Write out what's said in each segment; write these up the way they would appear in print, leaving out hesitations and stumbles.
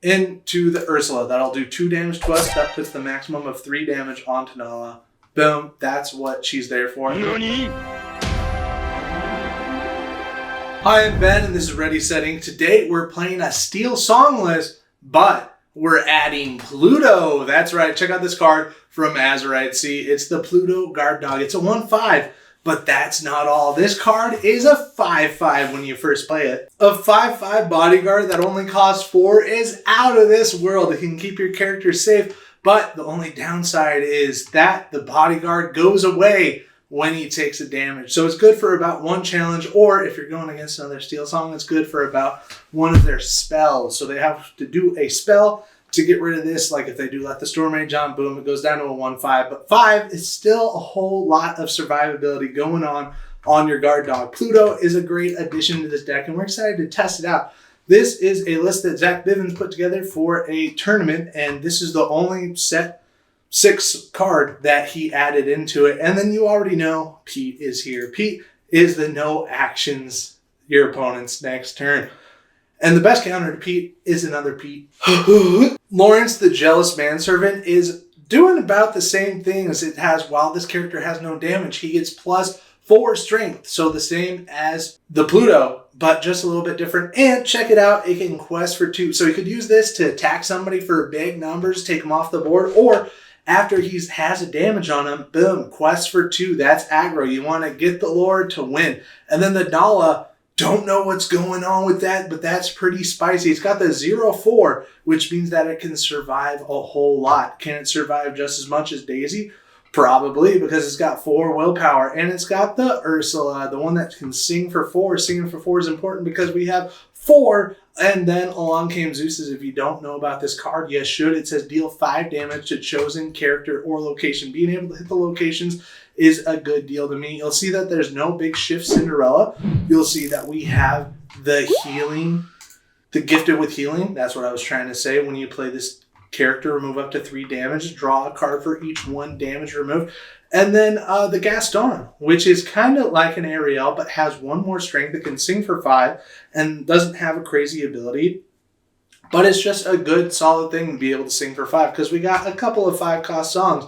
into the Ursula. That'll do 2 damage to us. That puts the maximum of 3 damage onto Nala. Boom. That's what she's there for. Nani? Hi, I'm Ben, and this is Readysetink. Today, we're playing a Steel Song list, but we're adding Pluto. That's right. Check out this card from Azurite. See, it's the Pluto Guard Dog. It's a 1/5, but that's not all. This card is a 5/5 when you first play it. A 5/5 bodyguard that only costs 4 is out of this world. It can keep your character safe, but the only downside is that the bodyguard goes away when he takes a damage. So it's good for about 1 challenge, or if you're going against another Steel Song, it's good for about 1 of their spells. So they have to do a spell to get rid of this. Like if they do Let the Storm Rage on, boom, it goes down to a 1/5. But 5 is still a whole lot of survivability going on your guard dog. Pluto is a great addition to this deck, and we're excited to test it out. This is a list that Zach Bivens put together for a tournament, and this is the only set 6 card that he added into it. And then you already know Pete is here. Pete is the no actions your opponent's next turn. And the best counter to Pete is another Pete. Lawrence, the Jealous Manservant, is doing about the same thing as it has. While this character has no damage, he gets +4 strength. So the same as the Pluto, but just a little bit different. And check it out, it can quest for 2. So you could use this to attack somebody for big numbers, take them off the board, or after he has a damage on him, boom, quest for 2. That's aggro. You want to get the Lord to win. And then the Nala, don't know what's going on with that, but that's pretty spicy. It's got the 0/4, which means that it can survive a whole lot. Can it survive just as much as Daisy? Probably, because it's got 4 willpower. And it's got the Ursula, the one that can sing for 4. Singing for 4 is important because we have 4. And then along came Zeus's. If you don't know about this card, you should. It says deal 5 damage to chosen character or location. Being able to hit the locations is a good deal to me. You'll see that there's no big shift Cinderella. You'll see that we have the healing, the gifted with healing. That's what I was trying to say. When you play this character, remove up to 3 damage, draw a card for each 1 damage removed. And then the Gaston, which is kind of like an Ariel, but has 1 more strength. It can sing for 5 and doesn't have a crazy ability. But it's just a good, solid thing to be able to sing for 5, because we got a couple of 5-cost songs.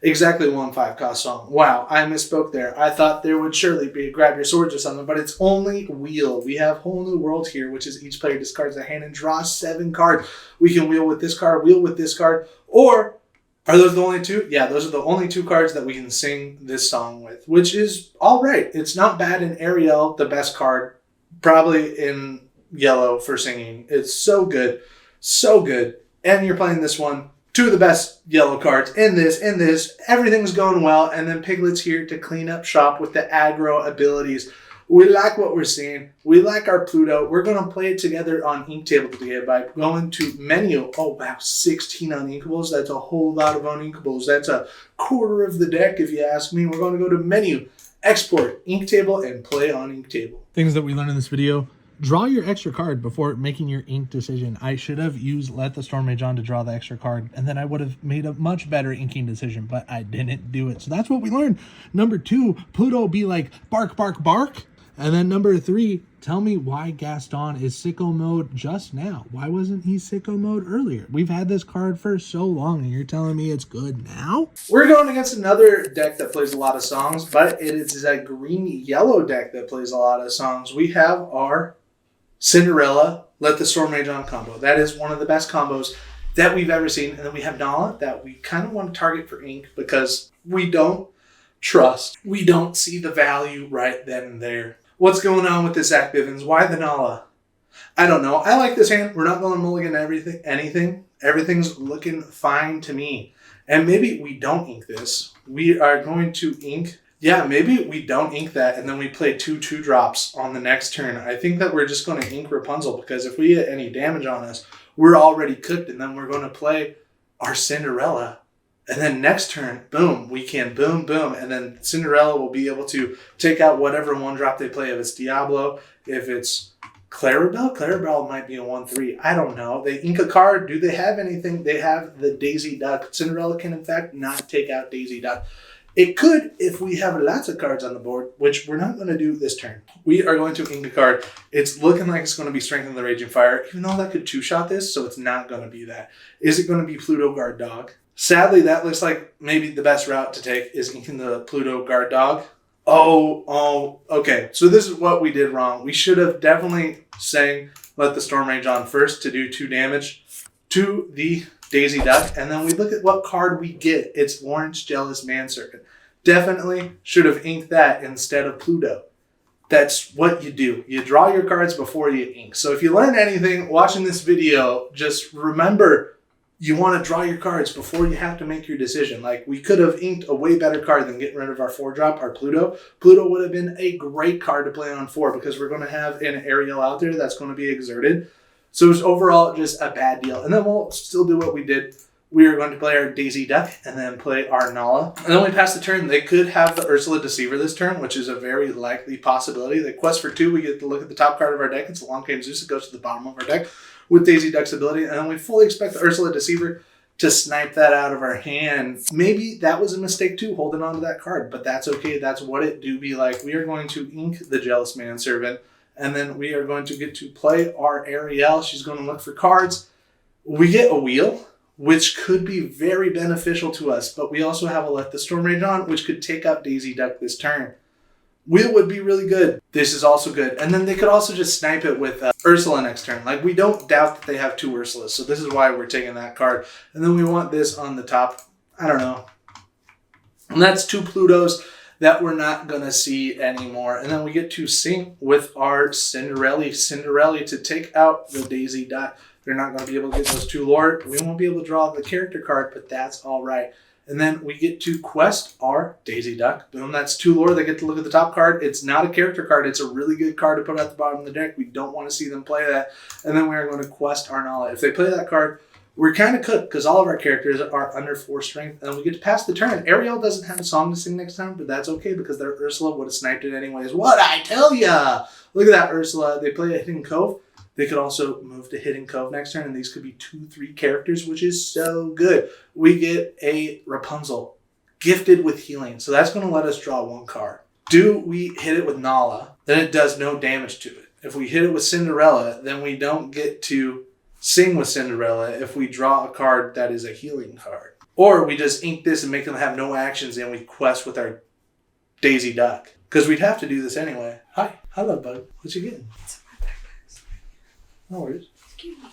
Exactly 1 5-cost song. Wow, I misspoke there. I thought there would surely be a Grab Your Swords or something, but it's only wheel. We have Whole New World here, which is each player discards a hand and draws 7 cards. We can wheel with this card, wheel with this card, or are those the only 2? Yeah, those are the only 2 cards that we can sing this song with, which is all right. It's not bad in Ariel, the best card, probably in yellow for singing. It's so good, so good. And you're playing this one. 2 of the best yellow cards in this. Everything's going well. And then Piglet's here to clean up shop with the aggro abilities. We like what we're seeing. We like our Pluto. We're going to play it together on Inktable today by going to menu. Oh, wow, 16 uninkables. That's a whole lot of uninkables. That's a quarter of the deck, if you ask me. We're going to go to menu, export, Inktable, and play on Inktable. Things that we learned in this video. Draw your extra card before making your ink decision. I should have used Let the Storm Rage on to draw the extra card, and then I would have made a much better inking decision, but I didn't do it. So that's what we learned. Number 2, Pluto be like, bark, bark, bark. And then number 3, tell me why Gaston is sicko mode just now. Why wasn't he sicko mode earlier? We've had this card for so long, and you're telling me it's good now? We're going against another deck that plays a lot of songs, but it is a green-yellow deck that plays a lot of songs. We have our Cinderella, Let the Storm Rage on combo. That is one of the best combos that we've ever seen. And then we have Nala that we kind of want to target for ink because we don't trust. We don't see the value right then and there. What's going on with this Zach Bivens? Why the Nala? I don't know. I like this hand. We're not going to mulligan anything. Everything's looking fine to me. And maybe we don't ink this. We are going to ink. Yeah, maybe we don't ink that and then we play 2 2-drops on the next turn. I think that we're just going to ink Rapunzel because if we get any damage on us, we're already cooked, and then we're going to play our Cinderella. And then next turn, boom, we can boom, boom. And then Cinderella will be able to take out whatever 1-drop they play. If it's Diablo, if it's Clarabelle might be a 1/3. I don't know. They ink a card. Do they have anything? They have the Daisy Duck. Cinderella can, in fact, not take out Daisy Duck. It could if we have lots of cards on the board, which we're not going to do this turn. We are going to ink a card. It's looking like it's going to be Strength of the Raging Fire, even though that could two-shot this, so it's not going to be that. Is it going to be Pluto Guard Dog? Sadly, that looks like maybe the best route to take is inking the Pluto Guard Dog. Oh, okay. So this is what we did wrong. We should have definitely sang Let the Storm Rage On first to do 2 damage to the Daisy Duck, and then we look at what card we get. It's Orange Jealous Manservant. Definitely should have inked that instead of Pluto. That's what you do. You draw your cards before you ink. So if you learn anything watching this video, just remember you want to draw your cards before you have to make your decision. Like, we could have inked a way better card than getting rid of our 4-drop, our Pluto. Pluto would have been a great card to play on 4 because we're going to have an Ariel out there that's going to be exerted. So it's overall just a bad deal. And then we'll still do what we did. We are going to play our Daisy Duck and then play our Nala. And then we pass the turn. They could have the Ursula Deceiver this turn, which is a very likely possibility. They quest for 2. We get to look at the top card of our deck. It's a Long Game Zeus. It goes to the bottom of our deck with Daisy Duck's ability. And then we fully expect the Ursula Deceiver to snipe that out of our hand. Maybe that was a mistake too, holding on to that card. But that's okay. That's what it do be like. We are going to ink the Jealous Manservant. And then we are going to get to play our Ariel. She's going to look for cards. We get a wheel, which could be very beneficial to us. But we also have a Let the Storm Rage On, which could take out Daisy Duck this turn. Wheel would be really good. This is also good. And then they could also just snipe it with Ursula next turn. Like, we don't doubt that they have 2 Ursulas. So this is why we're taking that card. And then we want this on the top. I don't know. And that's 2 Plutos that we're not going to see anymore. And then we get to sing with our Cinderella to take out the Daisy Duck. They're not going to be able to get those 2 lore. We won't be able to draw the character card, but that's all right. And then we get to quest our Daisy Duck. Boom, that's 2 lore. They get to look at the top card. It's not a character card. It's a really good card to put at the bottom of the deck. We don't want to see them play that. And then we are going to quest our Nala. If they play that card, we're kind of cooked because all of our characters are under 4 strength, and we get to pass the turn. Ariel doesn't have a song to sing next time, but that's okay because their Ursula would have sniped it anyways. What I tell ya! Look at that Ursula. They play a Hidden Cove. They could also move to Hidden Cove next turn, and these could be 2-3 characters, which is so good. We get a Rapunzel, gifted with healing, so that's going to let us draw 1 card. Do we hit it with Nala? Then it does no damage to it. If we hit it with Cinderella, then we don't get to sing with Cinderella if we draw a card that is a healing card. Or we just ink this and make them have no actions and we quest with our Daisy Duck. Because we'd have to do this anyway. Hi. Hello, bud. What you getting? It's in my backpack. No worries. Excuse me.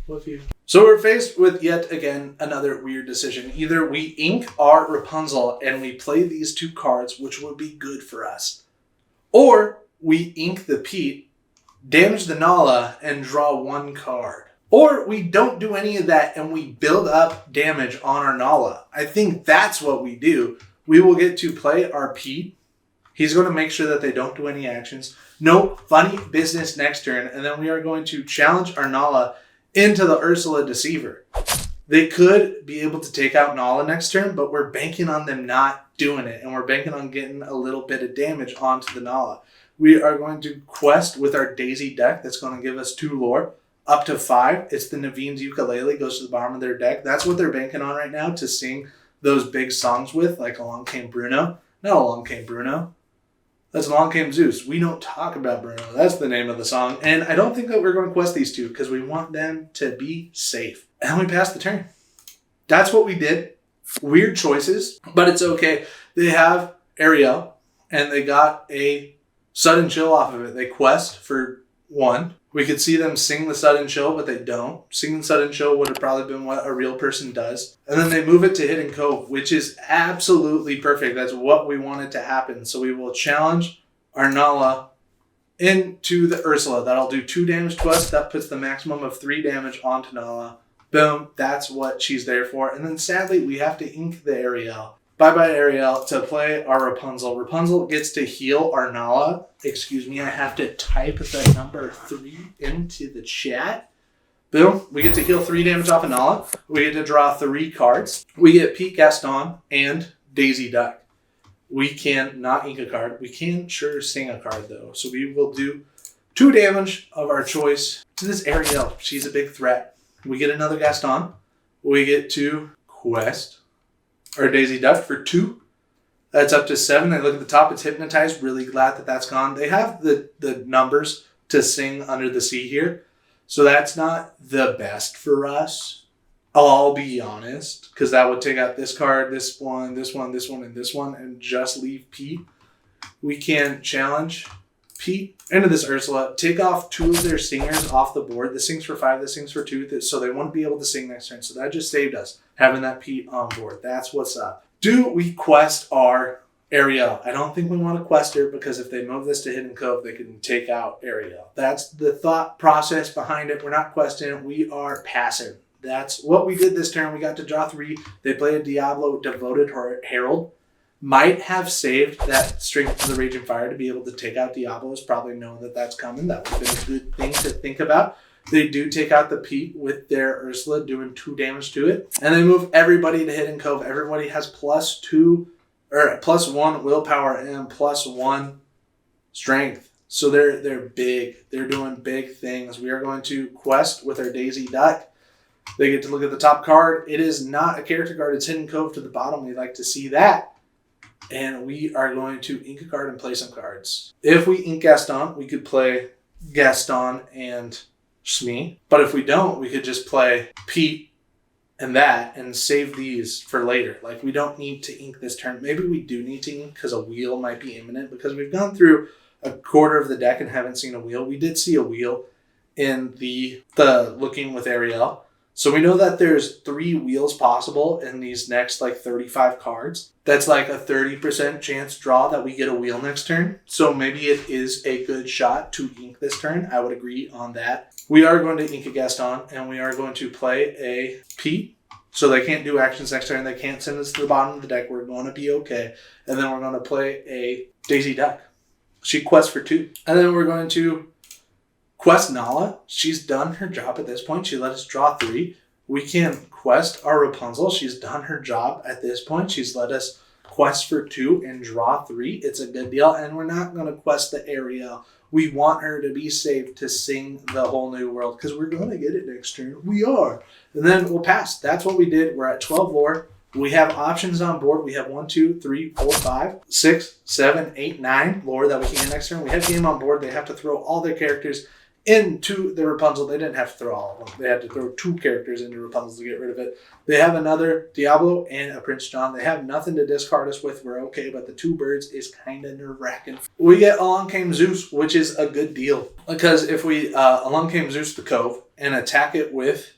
Love you. So we're faced with yet again another weird decision. Either we ink our Rapunzel and we play these 2 cards, which would be good for us. Or we ink the Pete, damage the Nala, and draw 1 card. Or we don't do any of that and we build up damage on our Nala. I think that's what we do. We will get to play our Pete. He's going to make sure that they don't do any actions. No funny business next turn. And then we are going to challenge our Nala into the Ursula Deceiver. They could be able to take out Nala next turn, but we're banking on them not doing it. And we're banking on getting a little bit of damage onto the Nala. We are going to quest with our Daisy Duck. That's going to give us 2 lore. Up to 5. It's the Naveen's Ukulele. Goes to the bottom of their deck. That's what they're banking on right now to sing those big songs with, like Along Came Bruno. Not Along Came Bruno. That's Along Came Zeus. We don't talk about Bruno. That's the name of the song. And I don't think that we're going to quest these 2 because we want them to be safe. And we passed the turn. That's what we did. Weird choices, but it's okay. They have Ariel, and they got a Sudden Chill off of it. They quest for 1. We could see them sing the Sudden Chill, but they don't. Singing Sudden Chill would have probably been what a real person does. And then they move it to Hidden Cove, which is absolutely perfect. That's what we wanted to happen. So we will challenge our Nala into the Ursula. That'll do 2 damage to us. That puts the maximum of 3 damage onto Nala. Boom. That's what she's there for. And then sadly, we have to ink the Ariel. Bye-bye, Ariel, to play our Rapunzel. Rapunzel gets to heal our Nala. Excuse me, I have to type the number 3 into the chat. Boom. We get to heal 3 damage off of Nala. We get to draw 3 cards. We get Pete Gaston and Daisy Duck. We can not ink a card. We can sure sing a card, though. So we will do 2 damage of our choice to this Ariel. She's a big threat. We get another Gaston. We get to quest our Daisy Duck for 2. That's up to 7. They look at the top. It's hypnotized. Really glad that that's gone. They have the numbers to sing under the sea here. So that's not the best for us. I'll be honest. Because that would take out this card, this one, and this one, and just leave Pete. We can challenge Pete into this Ursula. Take off 2 of their singers off the board. This sings for 5. This sings for 2. So they won't be able to sing next turn. So that just saved us having that Pete on board. That's what's up. Do we quest our Ariel? I don't think we want to quest her because if they move this to Hidden Cove, they can take out Ariel. That's the thought process behind it. We're not questing it. We are passive. That's what we did this turn. We got to draw 3. They play a Diablo Devoted Herald. Might have saved that Strength of the Raging Fire to be able to take out Diablos. Probably knowing that that's coming. That would have been a good thing to think about. They do take out the Pete with their Ursula, doing 2 damage to it. And they move everybody to Hidden Cove. Everybody has +1 willpower and +1 strength. So they're big. They're doing big things. We are going to quest with our Daisy Duck. They get to look at the top card. It is not a character card. It's Hidden Cove to the bottom. We'd like to see that. And we are going to ink a card and play some cards. If we ink Gaston, we could play Gaston and Smee. But if we don't, we could just play Pete and that and save these for later. Like, we don't need to ink this turn. Maybe we do need to ink because a wheel might be imminent, because we've gone through a quarter of the deck and haven't seen a wheel. We did see a wheel in the looking with Ariel. So we know that there's 3 wheels possible in these next 35 cards. That's like a 30% chance draw that we get a wheel next turn. So maybe it is a good shot to ink this turn. I would agree on that. We are going to ink a Gaston, and we are going to play a Pete. So they can't do actions next turn. They can't send us to the bottom of the deck. We're going to be okay. And then we're going to play a Daisy Duck. She quests for 2. And then we're going to quest Nala. She's done her job at this point. She let us draw 3. We can quest our Rapunzel. She's done her job at this point. She's let us quest for 2 and draw 3. It's a good deal. And we're not going to quest the Ariel. We want her to be safe to sing the whole new world because we're going to get it next turn. We are. And then we'll pass. That's what we did. We're at 12 lore. We have options on board. We have 1, 2, 3, 4, 5, 6, 7, 8, 9 lore that we can get next turn. We have game on board. They have to throw all their characters into the Rapunzel. They didn't have to throw all of them. They had to throw 2 characters into Rapunzel to get rid of it. They have another Diablo and a Prince John. They have nothing to discard us with. We're okay, but the 2 birds is kind of nerve-wracking. We get Along Came Zeus, which is a good deal. Because if we Along Came Zeus the Cove and attack it with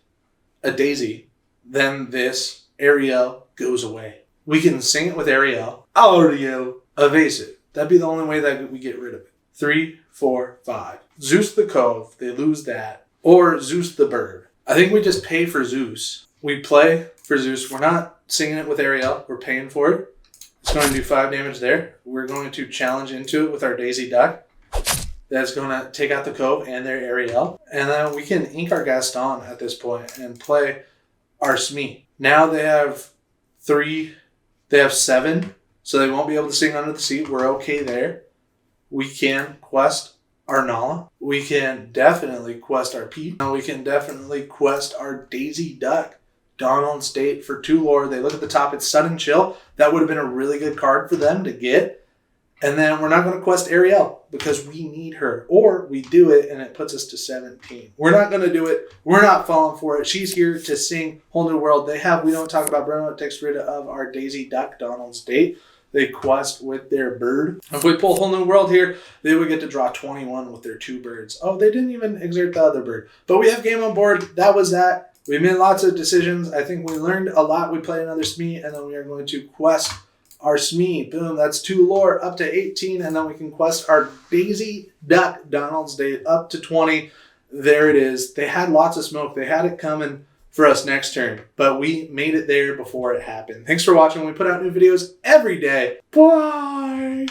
a Daisy, then this Ariel goes away. We can sing it with Ariel. Evasive. That'd be the only way that we get rid of it. 3, 4, 5. Zeus the Cove, they lose that. Or Zeus the Bird. I think we just pay for Zeus. We play for Zeus. We're not singing it with Ariel. We're paying for it. It's going to do 5 damage there. We're going to challenge into it with our Daisy Duck. That's going to take out the Cove and their Ariel. And then we can ink our Gaston at this point and play our Smee. Now they have 3. They have 7. So they won't be able to sing Under the Sea. We're okay there. We can quest our Nala. We can definitely quest our Pete. We can definitely quest our Daisy Duck. Dawn on State for 2 lore. They look at the top. It's Sudden Chill. That would have been a really good card for them to get. And then we're not going to quest Ariel because we need her. Or we do it and it puts us to 17. We're not going to do it. We're not falling for it. She's here to sing Whole New World. We don't talk about Bruno. It takes rid of our Daisy Duck, Dawn on State. They quest with their bird. If we pull Whole New World here, they would get to draw 21 with their 2 birds. Oh, they didn't even exert the other bird. But we have game on board. That was that. We made lots of decisions. I think we learned a lot. We play another Smee, and then we are going to quest our Smee. Boom, that's 2 lore up to 18, and then we can quest our Daisy Duck Donald's Day up to 20. There it is. They had lots of smoke. They had it coming for us next turn, but we made it there before it happened. Thanks for watching. We put out new videos every day. Bye!